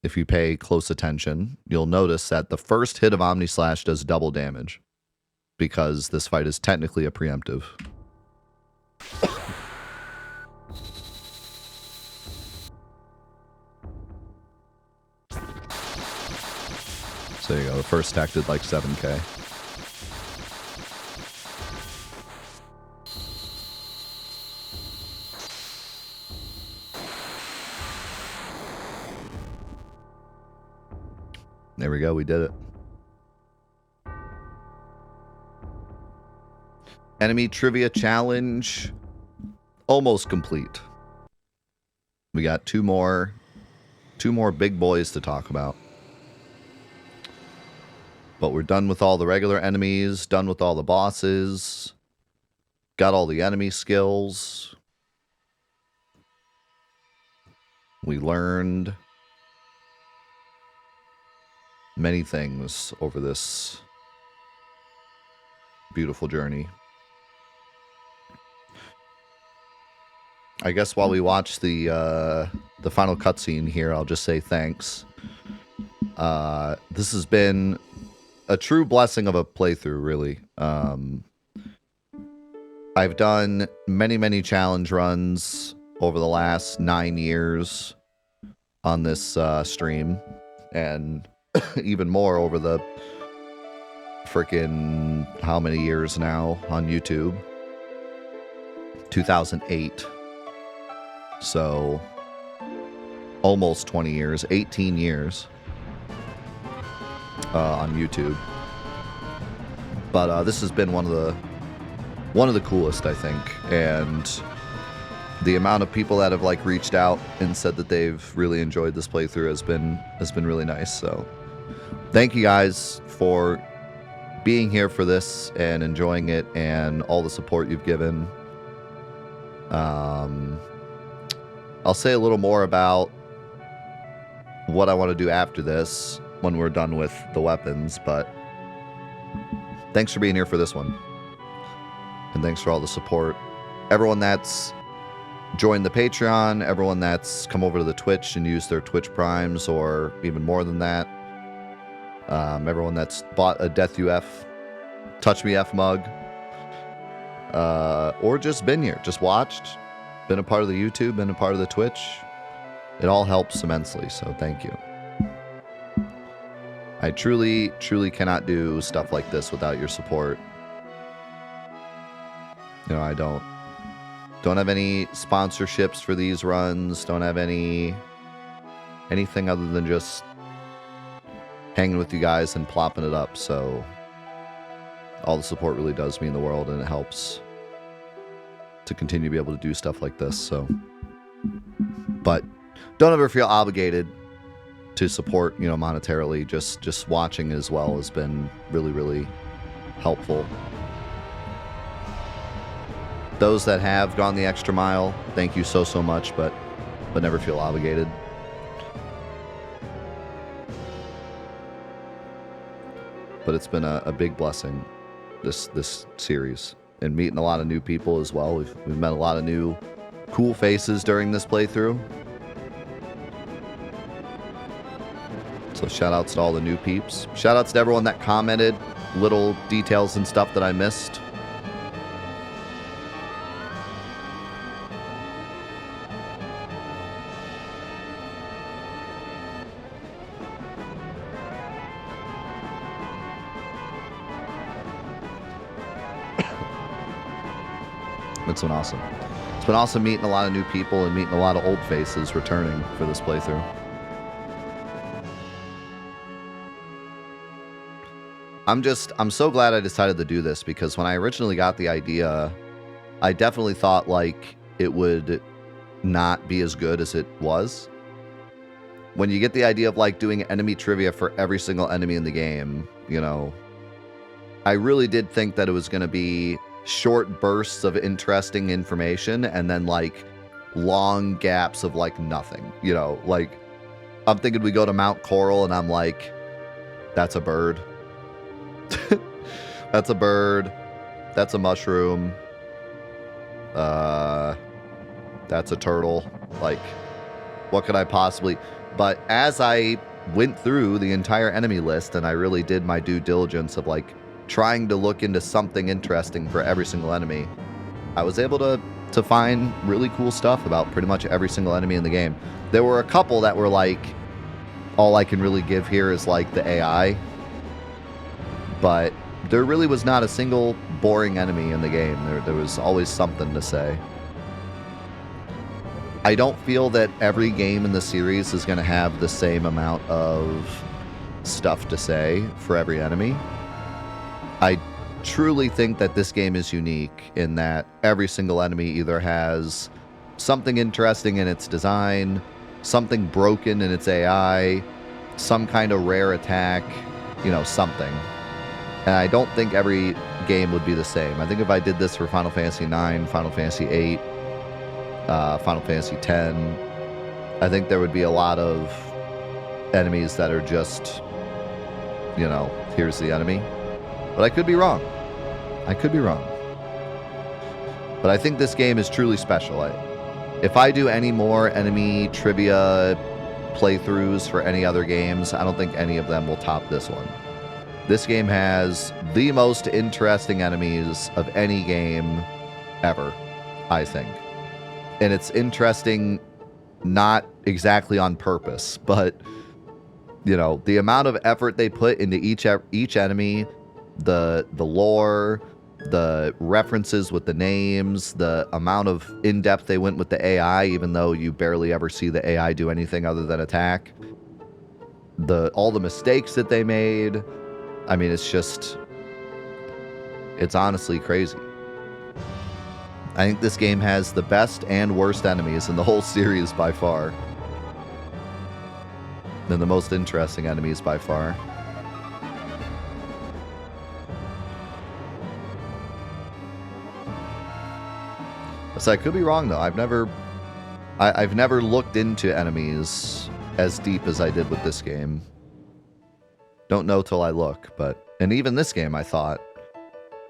A: if you pay close attention, you'll notice that the first hit of Omnislash does double damage, because this fight is technically a preemptive. So there you go. The first attack did like 7k. There we go. We did it. Enemy trivia challenge almost complete. We got two more big boys to talk about. But we're done with all the regular enemies, done with all the bosses, got all the enemy skills. We learned many things over this beautiful journey. I guess while we watch the final cutscene here, I'll just say thanks. This has been a true blessing of a playthrough, really. I've done many challenge runs over the last 9 years on this stream, and even more over the frickin' how many years now on YouTube? 2008. So almost 20 years, 18 years on YouTube. But this has been one of the coolest, I think, and the amount of people that have like reached out and said that they've really enjoyed this playthrough has been really nice. So thank you guys for being here for this and enjoying it and all the support you've given. I'll say a little more about what I want to do after this when we're done with the weapons, but thanks for being here for this one. And thanks for all the support. Everyone that's joined the Patreon, everyone that's come over to the Twitch and used their Twitch Primes, or even more than that. Everyone that's bought a Death UF, Touch Me F mug, or just been here, just watched, been a part of the YouTube, been a part of the Twitch. It all helps immensely, so thank you. I truly, truly cannot do stuff like this without your support. You know, I don't have any sponsorships for these runs, don't have anything other than just hanging with you guys and plopping it up, so all the support really does mean the world, and it helps to continue to be able to do stuff like this. So, but don't ever feel obligated to support, you know, monetarily. Just watching as well has been really, really helpful. Those that have gone the extra mile, thank you so much, but never feel obligated. But it's been a big blessing, this series, and meeting a lot of new people as well. We've met a lot of new cool faces during this playthrough. So shout outs to all the new peeps. Shout outs to everyone that commented, little details and stuff that I missed. It's been awesome. It's been awesome meeting a lot of new people and meeting a lot of old faces returning for this playthrough. I'm so glad I decided to do this, because when I originally got the idea, I definitely thought like it would not be as good as it was. When you get the idea of like doing enemy trivia for every single enemy in the game, you know, I really did think that it was going to be short bursts of interesting information and then like long gaps of like nothing, you know, like I'm thinking we go to Mount Coral and I'm like, that's a bird. That's a bird. That's a mushroom. That's a turtle. Like, what could I possibly... But as I went through the entire enemy list and I really did my due diligence of like trying to look into something interesting for every single enemy, I was able to find really cool stuff about pretty much every single enemy in the game. There were a couple that were like, all I can really give here is like the AI, but there really was not a single boring enemy in the game. There was always something to say. I don't feel that every game in the series is going to have the same amount of stuff to say for every enemy. I truly think that this game is unique in that every single enemy either has something interesting in its design, something broken in its AI, some kind of rare attack, you know, something. And I don't think every game would be the same. I think if I did this for Final Fantasy IX, Final Fantasy VIII, Final Fantasy X, I think there would be a lot of enemies that are just, you know, here's the enemy. But I could be wrong. I could be wrong. But I think this game is truly special. If I do any more enemy trivia playthroughs for any other games, I don't think any of them will top this one. This game has the most interesting enemies of any game ever, I think. And it's interesting not exactly on purpose, but, you know, the amount of effort they put into each enemy, the lore, the references with the names, the amount of in-depth they went with the AI, even though you barely ever see the AI do anything other than attack. All the mistakes that they made. I mean, it's honestly crazy. I think this game has the best and worst enemies in the whole series by far. And the most interesting enemies by far. So I could be wrong though. I've never looked into enemies as deep as I did with this game. Don't know till I look, and even this game I thought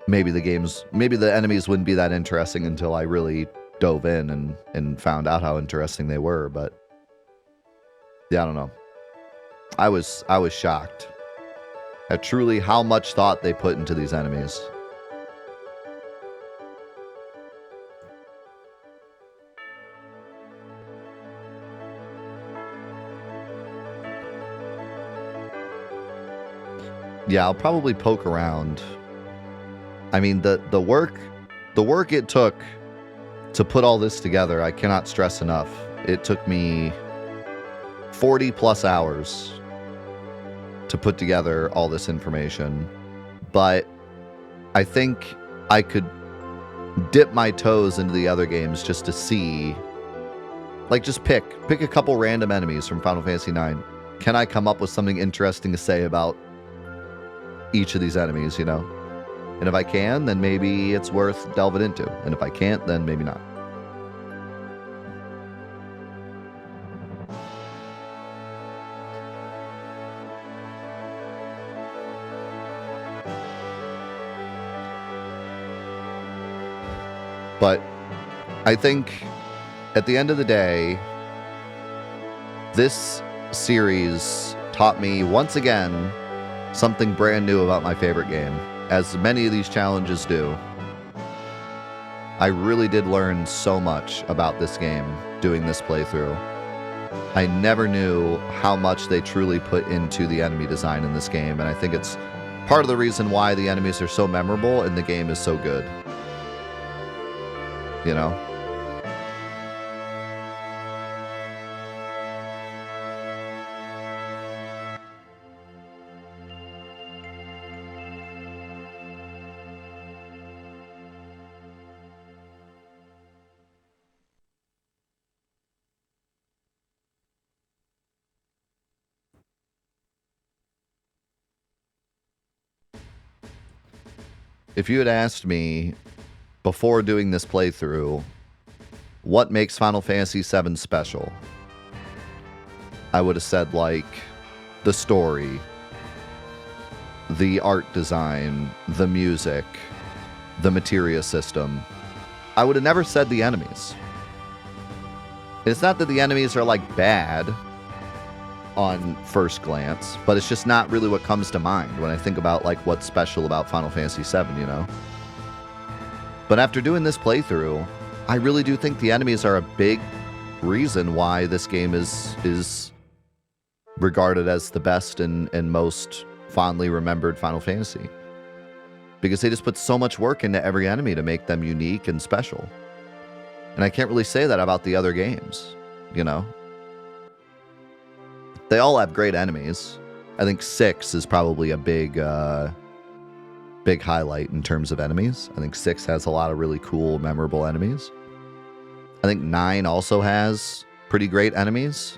A: maybe the enemies wouldn't be that interesting until I really dove in and found out how interesting they were, but yeah, I don't know. I was shocked at truly how much thought they put into these enemies. Yeah, I'll probably poke around. I mean, the work it took to put all this together, I cannot stress enough. It took me 40 plus hours to put together all this information. But I think I could dip my toes into the other games just to see, like, just pick a couple random enemies from Final Fantasy IX. Can I come up with something interesting to say about each of these enemies, you know? And if I can, then maybe it's worth delving into. And if I can't, then maybe not. But I think at the end of the day, this series taught me once again something brand new about my favorite game, as many of these challenges do. I really did learn so much about this game doing this playthrough. I never knew how much they truly put into the enemy design in this game, and I think it's part of the reason why the enemies are so memorable and the game is so good. You know? If you had asked me before doing this playthrough, what makes Final Fantasy VII special? I would have said, like, the story, the art design, the music, the materia system. I would have never said the enemies. It's not that the enemies are, like, bad on first glance, but it's just not really what comes to mind when I think about, like, what's special about Final Fantasy VII, you know? But after doing this playthrough, I really do think the enemies are a big reason why this game is regarded as the best and most fondly remembered Final Fantasy. Because they just put so much work into every enemy to make them unique and special. And I can't really say that about the other games, you know? They all have great enemies. I think 6 is probably a big highlight in terms of enemies. I think 6 has a lot of really cool, memorable enemies. I think 9 also has pretty great enemies.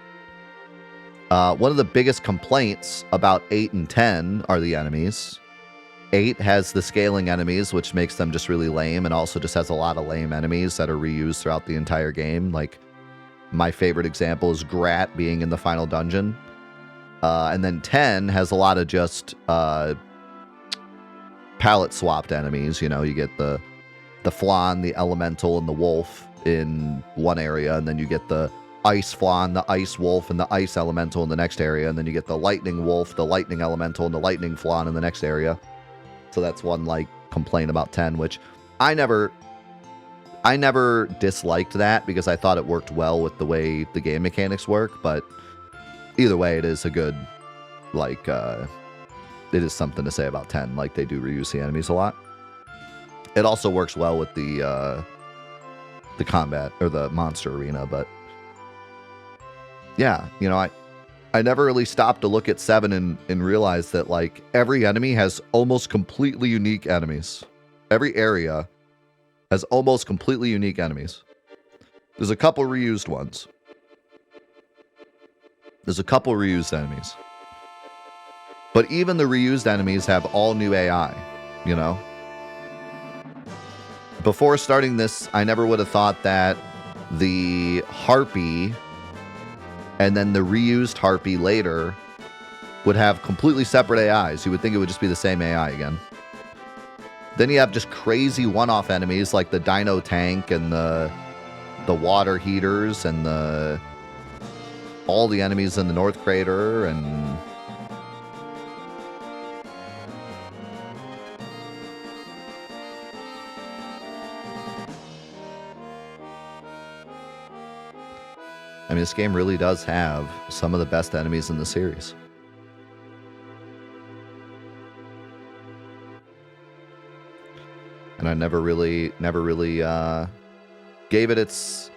A: One of the biggest complaints about 8 and 10 are the enemies. 8 has the scaling enemies, which makes them just really lame, and also just has a lot of lame enemies that are reused throughout the entire game. Like, my favorite example is Grat being in the final dungeon. And then 10 has a lot of just palette swapped enemies. You know, you get the Flan, the Elemental, and the Wolf in one area, and then you get the Ice Flan, the Ice Wolf, and the Ice Elemental in the next area, and then you get the Lightning Wolf, the Lightning Elemental, and the Lightning Flan in the next area. So that's one, like, complaint about 10, which I never disliked that because I thought it worked well with the way the game mechanics work, but either way, it is a good, like, it is something to say about 10, like, they do reuse the enemies a lot. It also works well with the combat or the monster arena, but yeah, you know, I never really stopped to look at 7 and realize that like every enemy has almost completely unique enemies. Every area has almost completely unique enemies. There's a couple reused ones. There's a couple reused enemies. But even the reused enemies have all new AI, you know? Before starting this, I never would have thought that the Harpy and then the reused Harpy later would have completely separate AIs. You would think it would just be the same AI again. Then you have just crazy one-off enemies like the Dino Tank and the water heaters and all the enemies in the North Crater and I mean, this game really does have some of the best enemies in the series. And I never really gave it its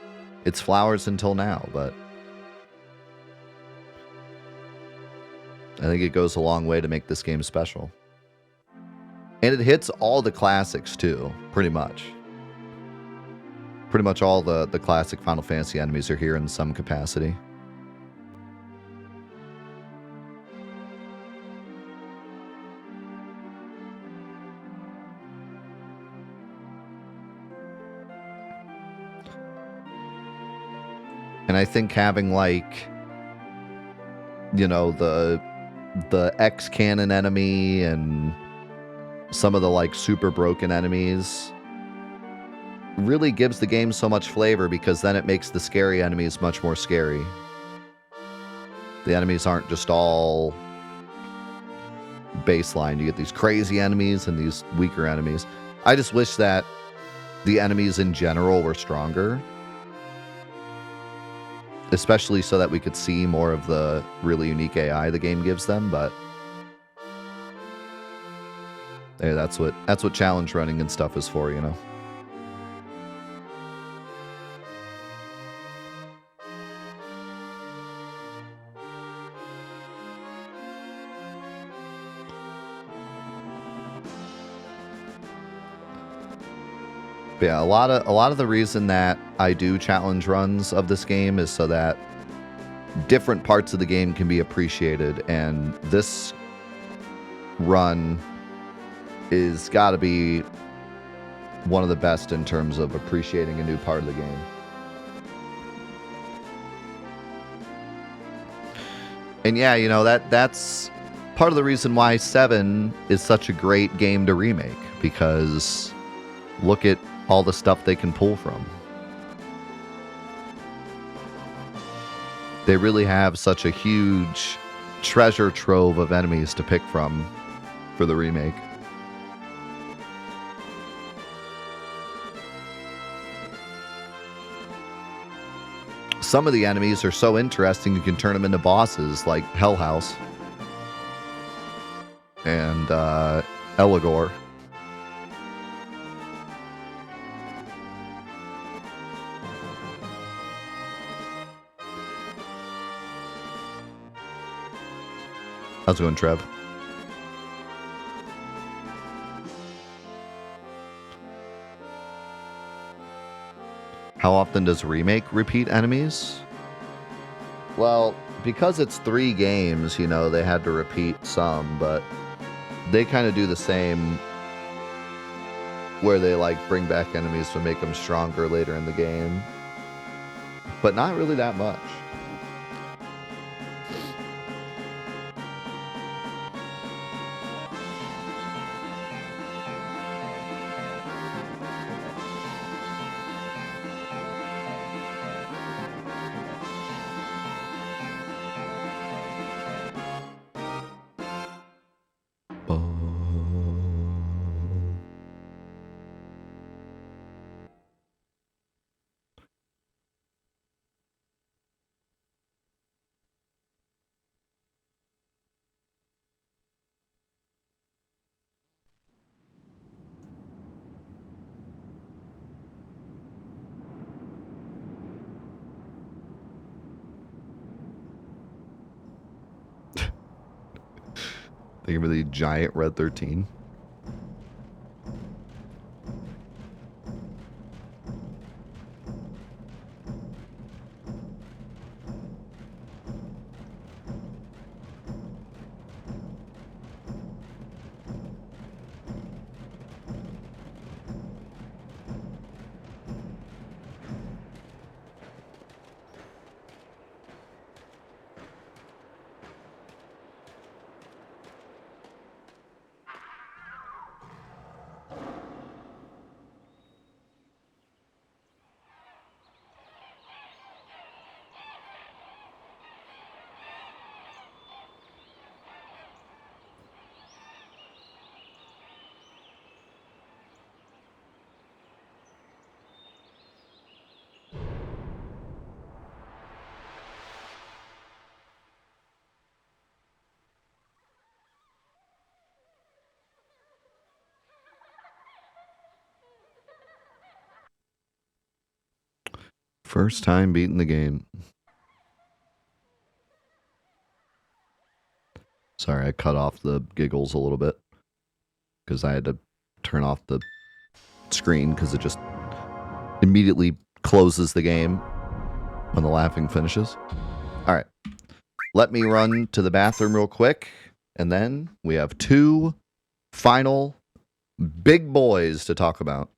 A: flowers until now, but I think it goes a long way to make this game special. And it hits all the classics too, pretty much. Pretty much all the classic Final Fantasy enemies are here in some capacity. And I think having like, you know, the X-Cannon enemy and some of the like super broken enemies really gives the game so much flavor because then it makes the scary enemies much more scary. The enemies aren't just all baseline. You get these crazy enemies and these weaker enemies. I just wish that the enemies in general were stronger. Especially so that we could see more of the really unique AI the game gives them, but hey, that's what challenge running and stuff is for, you know. But yeah, a lot of the reason that I do challenge runs of this game is so that different parts of the game can be appreciated, and this run is got to be one of the best in terms of appreciating a new part of the game. And yeah, you know, that's part of the reason why 7 is such a great game to remake, because look at all the stuff they can pull from. They really have such a huge treasure trove of enemies to pick from for the remake. Some of the enemies are so interesting you can turn them into bosses, like Hell House and Eligor. How's it going, Trev? How often does remake repeat enemies? Well, because it's 3 games, you know, they had to repeat some, but they kind of do the same where they like bring back enemies to make them stronger later in the game, but not really that much. Think of the giant red 13. First time beating the game. Sorry, I cut off the giggles a little bit because I had to turn off the screen because it just immediately closes the game when the laughing finishes. All right. Let me run to the bathroom real quick, and then we have 2 final big boys to talk about.